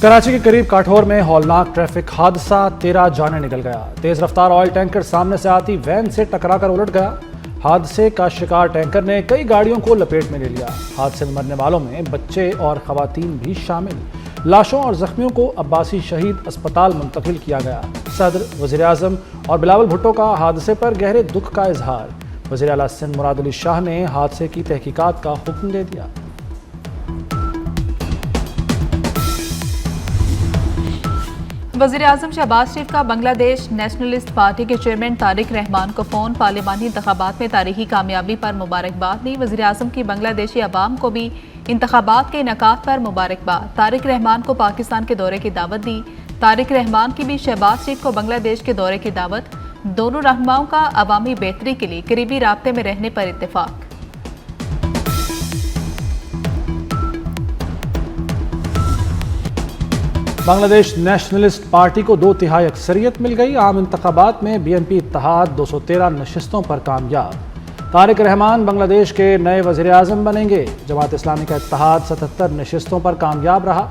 कराची के करीब काठौर में हौलनाक ट्रैफिक हादसा, 13 जाने निकल गया। तेज रफ्तार ऑयल टैंकर सामने से आती वैन से टकराकर उलट गया। हादसे का शिकार टैंकर ने कई गाड़ियों को लपेट में ले लिया। हादसे में मरने वालों में बच्चे और खवातीन भी शामिल। लाशों और जख्मियों को अब्बासी शहीद अस्पताल मुंतकिल किया गया। सदर, वज़ीर आज़म और बिलावल भुट्टो का हादसे पर गहरे दुख का इजहार। वज़ीर आला सिंध मुराद अली शाह ने हादसे की तहकीकात का हुक्म दे दिया। वज़ीर आज़म शहबाज शरीफ का बांग्लादेश नेशनलिस्ट पार्टी के चेयरमैन तारिक रहमान को फ़ोन। पार्लिमानी इंतखाबात में तारीखी कामयाबी पर मुबारकबाद दी। वज़ीर आज़म की बांग्लादेशी अवाम को भी इंतखाबात के इनेकाद पर मुबारकबाद। तारिक रहमान को पाकिस्तान के दौरे की दावत दी। तारिक रहमान की भी शहबाज शरीफ को बांग्लादेश के दौरे की दावत। दोनों रहनुमाओं का अवामी बेहतरी के लिए करीबी राब्ते में रहने पर इत्तेफाक। बांग्लादेश नेशनलिस्ट पार्टी को 2/3 अक्सरियत मिल गई। आम इंतखाबात में BNP इत्तेहाद 213 नशिस्तों पर कामयाब। तारिक रहमान बांग्लादेश के नए वज़ीर आज़म बनेंगे। जमात इस्लामी का इत्तेहाद 77 नशिस्तों पर कामयाब रहा।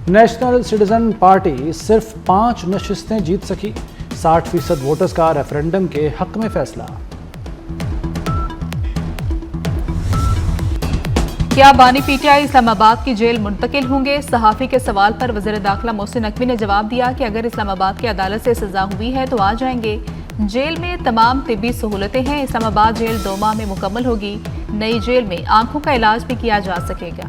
नेशनल सिटीजन पार्टी सिर्फ 5 नशिस्तें जीत सकी। 60% वोटर्स का रेफरेंडम के हक में फैसला। क्या बानी PTI इस्लामाबाद की जेल मुंतकिल होंगे? सहाफ़ी के सवाल पर वज़ीर दाखिला मोहसिन नकवी ने जवाब दिया कि अगर इस्लामाबाद की अदालत से सजा हुई है तो आ जाएंगे। जेल में तमाम तिब्बी सहूलतें हैं। इस्लामाबाद जेल 2 माह में मुकम्मल होगी। नई जेल में आंखों का इलाज भी किया जा सकेगा।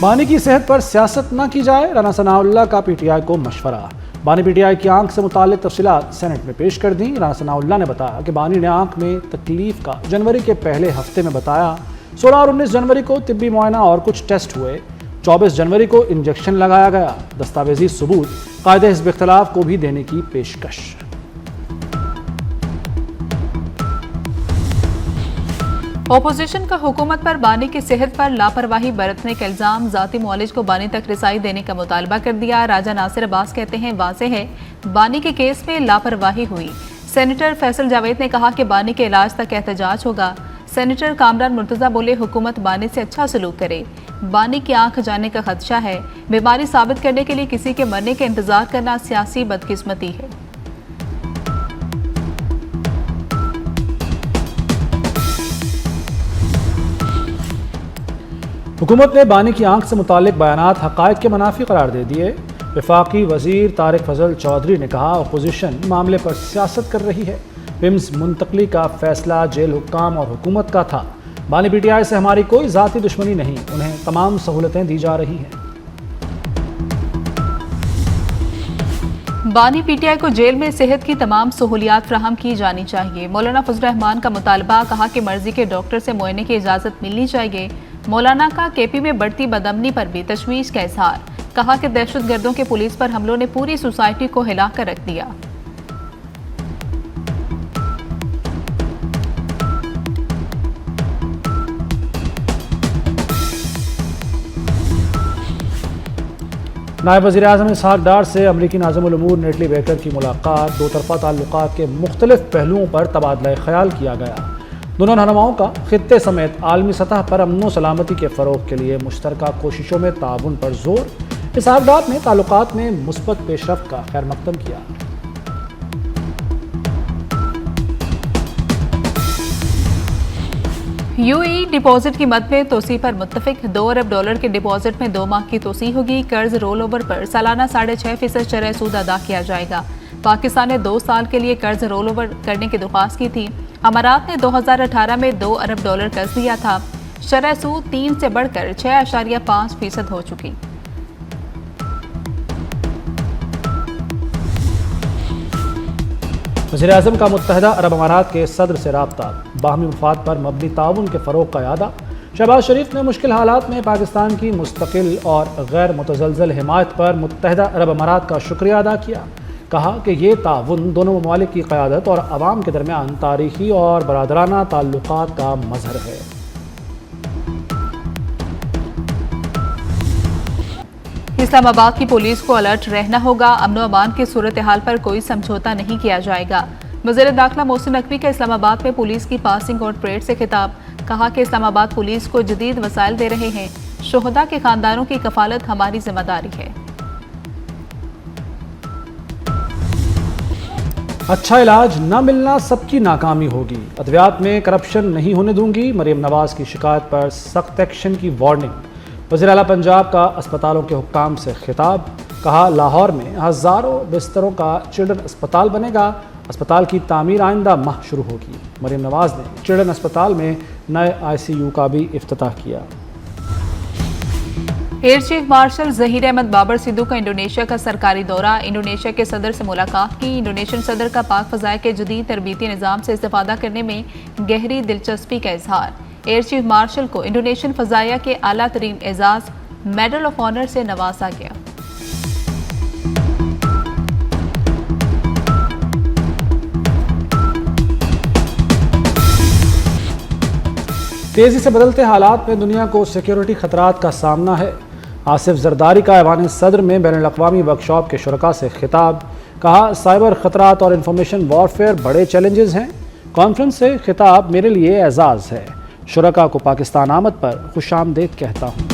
बानी की सेहत पर सियासत न की जाए, राना सनाउल्लाह का PTI को मशवरा। बानी PTI की आंख से मुताल्लिक तफसीलात सेनेट में पेश कर दी। राना सनाउल्लाह ने बताया कि बानी ने आंख में तकलीफ का जनवरी के पहले हफ्ते में बताया। 16 और 19 जनवरी को तिब्बी मुआयना और कुछ टेस्ट हुए। 24 जनवरी को इंजेक्शन लगाया गया। दस्तावेजी सबूत कायदे हिज़्ब इख्तिलाफ को भी देने की पेशकश। ओपोजिशन का हुकूमत पर बानी की सेहत पर लापरवाही बरतने का इल्जाम। ज़ाती मुआलिज को बानी तक रिसाई देने का मुतालबा कर दिया। राजा नासिर अब्बास कहते हैं वाज़ेह है बानी के केस में लापरवाही हुई। सेनेटर फैसल जावेद ने कहा कि बानी के इलाज तक एहतजाज होगा। सेनेटर कामरान मुर्तज़ा बोले हुकूमत बानी से अच्छा सलूक करे। बानी की आंख जाने का खदशा है। बीमारी साबित करने के लिए किसी के मरने का इंतजार करना सियासी बदकिस्मती है। हुकूमत ने बानी की आंख से मुताल्लिक बयानात हक़ाइक़ के मुनाफी करार दे दिए। वफाकी वज़ीर तारिक फजल चौधरी ने कहा अपोजिशन मामले पर सियासत कर रही है। पिम्स मुंतकली का फैसला जेल हुक्काम और हुकूमत का था। बानी PTI से हमारी कोई ज़ाती दुश्मनी नहीं, उन्हें तमाम सहूलतें दी जा रही हैं। बानी PTI को जेल में सेहत की तमाम सहूलियात फ्राहम की जानी चाहिए। मौलाना फजल रहमान का मुतालबा। कहा कि मर्जी के डॉक्टर से मुआयने की इजाज़त मिलनी चाहिए। मौलाना का KP में बढ़ती बदअमनी पर भी तशवीश का इजहार। कहा कि दहशतगर्दों के पुलिस पर हमलों ने पूरी सोसाइटी को हिला कर रख दिया। नायब वज़ीर आज़म इसहाक डार से अमरीकी नाज़िमुल उमूर नेटली बेकर की मुलाकात। 2 तरफ़ा ताल्लुकात के मुख्तलिफ पहलुओं पर तबादला ख्याल किया गया। दोनों रहनुमाओं का खित्ते समेत आलमी सतह पर अमन व सलामती के फ़रोग़ के लिए मुश्तरका कोशिशों में ताउन पर जोर। इसहाक डार ने ताल्लुकात में मुस्बत पेशरफ्त का खैर मकदम किया। UAE डिपॉजिट की मद में तोसी पर मुत्तफिक। $2 अरब के डिपॉजिट में 2 माह की तोसी होगी। कर्ज रोल ओवर पर सालाना 6.5% शरह सूद अदा किया जाएगा। पाकिस्तान ने 2 साल के लिए कर्ज रोल ओवर करने की दरख्वास्त की थी। अमारात ने 2018 में $2 अरब कर्ज दिया था। शरह सूद 3 से बढ़कर 6.5% हो चुकी। वज़ीर आज़म का मुत्तहिदा अरब अमारात के सदर से राब्ता। बाहमी मफाद पर मबनी ताउन के फ़रोग़ का यादा। शहबाज शरीफ ने मुश्किल हालात में पाकिस्तान की मुस्तकिल और गैर मुतज़लज़ल हिमायत पर मुत्तहिदा अरब अमारात का शुक्रिया अदा किया। कहा कि ये ताउन दोनों ममालिक की क़यादत और अवाम के दरमियान तारीख़ी और बरादराना ताल्लुकात का मज़हर है। इस्लामाबाद की पुलिस को अलर्ट रहना होगा। अमन व अमान की सूरत हाल पर कोई समझौता नहीं किया जाएगा। वज़ीर दाखिला मोहसिन नकवी का इस्लामाबाद में पुलिस की पासिंग आउट परेड से खिताब। कहा कि इस्लामाबाद पुलिस को जदीद वसाइल दे रहे हैं। शोहदा के खानदानों की कफालत हमारी जिम्मेदारी है। अच्छा इलाज न मिलना सबकी नाकामी होगी, अद्वियात में करप्शन नहीं होने दूंगी, मरीम नवाज की शिकायत पर सख्त एक्शन की वार्निंग। वज़ीर आला पंजाब का अस्पतालों के हुक्काम से खिताब, कहा लाहौर में हज़ारों बिस्तरों का चिल्ड्रन अस्पताल बनेगा, अस्पताल की तामीर आइंदा माह शुरू होगी। मरीम नवाज ने चिल्ड्रन अस्पताल में नए ICU का भी इफ्तिताह किया। Air chief marshal Zaheer Ahmed Babar Sidhu का इंडोनेशिया का सरकारी दौरा, इंडोनेशिया के सदर से मुलाकात की। इंडोनेशियन सदर का पाक फ़ज़ाए के जदीद तरबीती निज़ाम से इस्तेफ़ादा करने में गहरी दिलचस्पी का इजहार। एयर चीफ मार्शल को इंडोनेशियन फ़ज़ाइया के आला तरीन एजाज़ मेडल ऑफ ऑनर से नवाजा गया। तेज़ी से बदलते हालात में दुनिया को सिक्योरिटी खतरात का सामना है। आसिफ जरदारी का ऐवान सदर में बैनुल अक़वामी वर्कशॉप के शुरका से खिताब, कहा साइबर खतरात और इंफॉर्मेशन वॉरफेयर बड़े चैलेंजेस हैं। कॉन्फ्रेंस से खिताब मेरे लिए एजाज़ है, शुरका को पाकिस्तान आमद पर खुशामदीद कहता हूँ।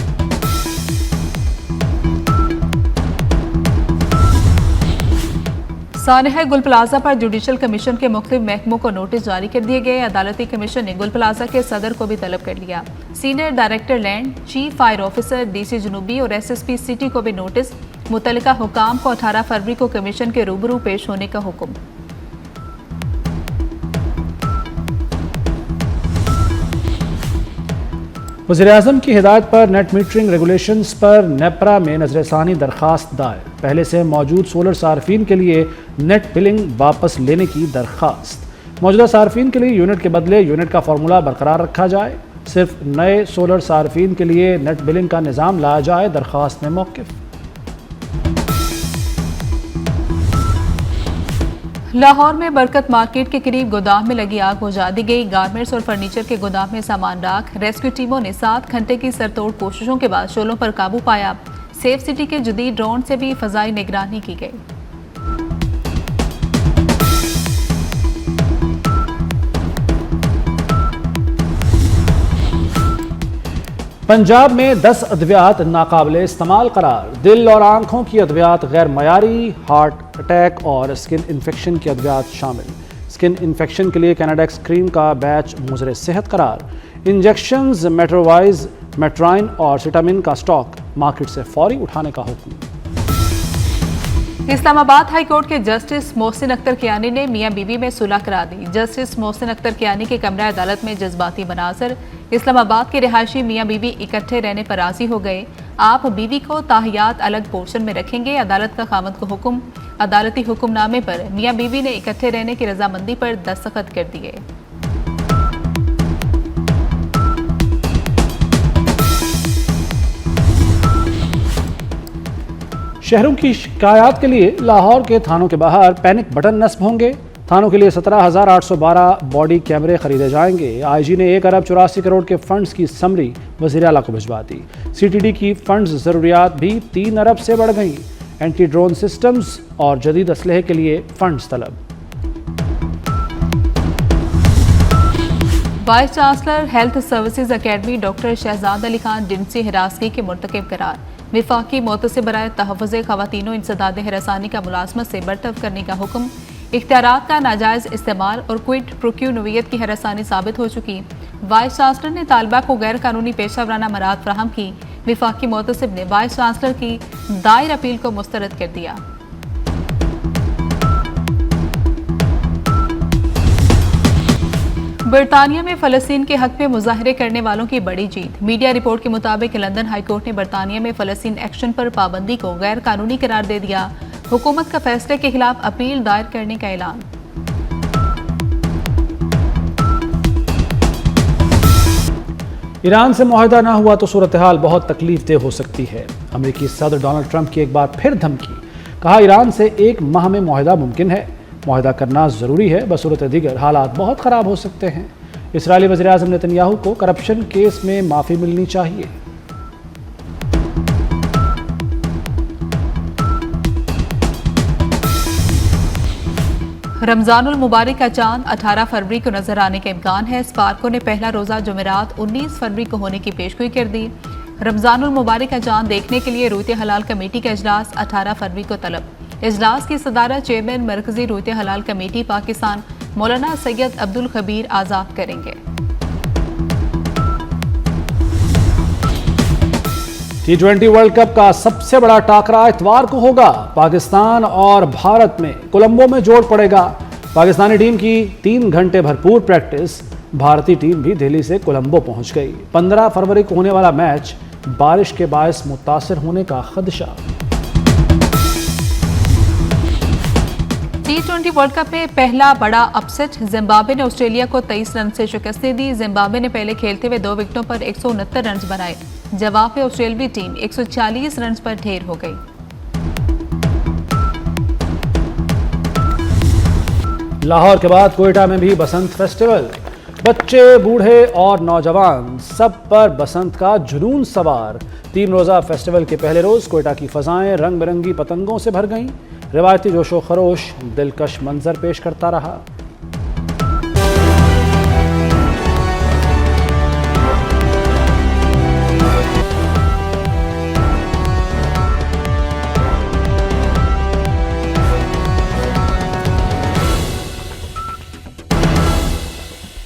सानहा गुल प्लाजा पर जुडिशल कमीशन के मुख्तलिफ महकमों को नोटिस जारी कर दिए गए। अदालती कमीशन ने गुल प्लाजा के सदर को भी तलब कर लिया। Senior director land, chief fire officer, DC जनूबी और SSP सिटी को भी नोटिस। मुतल्लिका हुकाम को 18 फरवरी को कमीशन के रूबरू पेश होने का हुक्म। वज़ीर-ए-आज़म की हिदायत पर नेट मीटरिंग रेगुलेशंस पर नेपरा में नजरसानी दरखास्त दायर, पहले से मौजूद सोलर सार्फिन के लिए नेट बिलिंग वापस लेने की दरखास्त। मौजूदा सार्फिन के लिए यूनिट के बदले यूनिट का फार्मूला बरकरार रखा जाए, सिर्फ नए सोलर सार्फिन के लिए नेट बिलिंग का निज़ाम लाया जाए, दरखास्त में मौक़िफ़। लाहौर में बरकत मार्केट के करीब गोदाम में लगी आग बुझा दी गई। गारमेंट्स और फर्नीचर के गोदाम में सामान राख। रेस्क्यू टीमों ने 7 घंटे की सरतोड़ कोशिशों के बाद शोलों पर काबू पाया। सेफ सिटी के जदीद ड्रोन से भी फजाई निगरानी की गई। पंजाब में 10 अद्वियात नाकाबिले इस्तेमाल करार। दिल और आंखों की अद्वियात गैर मयारी, हार्ट अटैक और स्किन इन्फेक्शन की अद्वियात शामिल। स्किन इन्फेक्शन के लिए कैनाडेक्स क्रीम का बैच मुज़र सेहत करार। इंजेक्शंस मेट्रोवाइज, मेट्राइन और सिटामिन का स्टॉक मार्केट से फौरी उठाने का हुक्म। इस्लामाबाद हाई कोर्ट के जस्टिस मोहसिन अख्तर कियानी ने मियां बीवी में सुलह करा दी। जस्टिस मोहसिन अख्तर कियानी के कमरा अदालत में जज्बाती मनाजर। इस्लामाबाद के रिहायशी मियां बीवी इकट्ठे रहने पर राजी हो गए। आप बीवी को ताहियात अलग पोर्शन में रखेंगे, अदालत का खामद को हुक्म। अदालती हुक्मनामे पर मियां बीवी ने इकट्ठे रहने की रजामंदी पर दस्तखत कर दिए। शहरों की शिकायत के लिए लाहौर के थानों के बाहर पैनिक बटन नस्ब होंगे। थानों के लिए 17,812 बॉडी कैमरे खरीदे जाएंगे। IG ने 1 अरब 84 करोड़ के फंड्स की समरी वज़ीर आला को भिजवा दी। CTD की फंड्स ज़रूरियात भी 3 अरब से बढ़ गई। एंटी ड्रोन सिस्टम्स और जदीद असलहे के लिए फंड्स तलब। Vice chancellor health services academy doctor Shahzad Ali Khan जिनसी हिरासगी के मुर्तकिब करार। विफाकी मोतसिब बराए तहफ़्फ़ुज़ ख़वातीन इंसदाद हरासानी का मुलाज़मत से बरतरफ करने का हुक्म। इख्तियारात का नाजायज़ इस्तेमाल और क्विड प्रोक्यू नोवियत की हरासानी साबित हो चुकी। वाइस चांसलर ने तालिबा को गैर कानूनी पेशा वराना मराद फ्राहम की। विफाकी मोतसिब ने वाइस चांसलर की दायर अपील को मुस्तरद कर दिया। बरतानिया में फ़लस्तीन के हक में मुजाहरे करने वालों की बड़ी जीत। मीडिया रिपोर्ट के मुताबिक लंदन हाईकोर्ट ने बरतानिया में फ़लस्तीन एक्शन पर पाबंदी को गैर कानूनी करार दे दिया। हुकूमत का फैसले के खिलाफ अपील दायर करने का ऐलान। ईरान से मुआहदा ना हुआ तो सूरत हाल बहुत तकलीफ देह हो सकती है। अमेरिकी सदर डोनाल्ड ट्रंप की एक बार फिर धमकी, कहा ईरान से 1 माह में मुआहदा मुमकिन है। मुआहदा करना ज़रूरी है, बसूरत दीगर हालात बहुत ख़राब हो सकते हैं। इसराइली वज़ीर-ए-आज़म नेतन्याहू को करप्शन केस में माफ़ी मिलनी चाहिए। रमजानुल मुबारक का चांद 18 फरवरी को नजर आने का इम्कान है। स्पार्को ने पहला रोजा जुमेरात 19 फरवरी को होने की पेशगोई कर दी। रमजानुल मुबारक का चांद देखने के लिए रूयत हलाल कमेटी का इजलास 18 फरवरी को तलब। इजलास की सदारत चेयरमैन मरकजी रूयत हलाल कमेटी पाकिस्तान मौलाना सैयद अब्दुल खबीर आज़ाद करेंगे। T20 वर्ल्ड कप का सबसे बड़ा टाकरा इतवार को होगा। पाकिस्तान और भारत में कोलंबो में जोड़ पड़ेगा। पाकिस्तानी टीम की 3 घंटे भरपूर प्रैक्टिस, भारतीय टीम भी दिल्ली से कोलंबो पहुंच गई। 15 फरवरी को होने वाला मैच बारिश के बायस मुतासिर होने का खदशा। T20 वर्ल्ड कप में पहला बड़ा अपसेट, जिम्बाब्वे ने ऑस्ट्रेलिया को 23 रन से शिकस्त दी। जिम्बाब्वे ने पहले खेलते हुए 2 विकेटों पर 169 रन बनाए। जवाब में ऑस्ट्रेलियावी टीम 140 रन पर ढेर हो गई। लाहौर के बाद कोयटा में भी बसंत फेस्टिवल। बच्चे, बूढ़े और नौजवान सब पर बसंत का जुनून सवार। 3 रोजा फेस्टिवल के पहले रोज कोयटा की फजाएं रंग बिरंगी पतंगों से भर गईं। रिवायती जोशो खरोश दिलकश मंजर पेश करता रहा।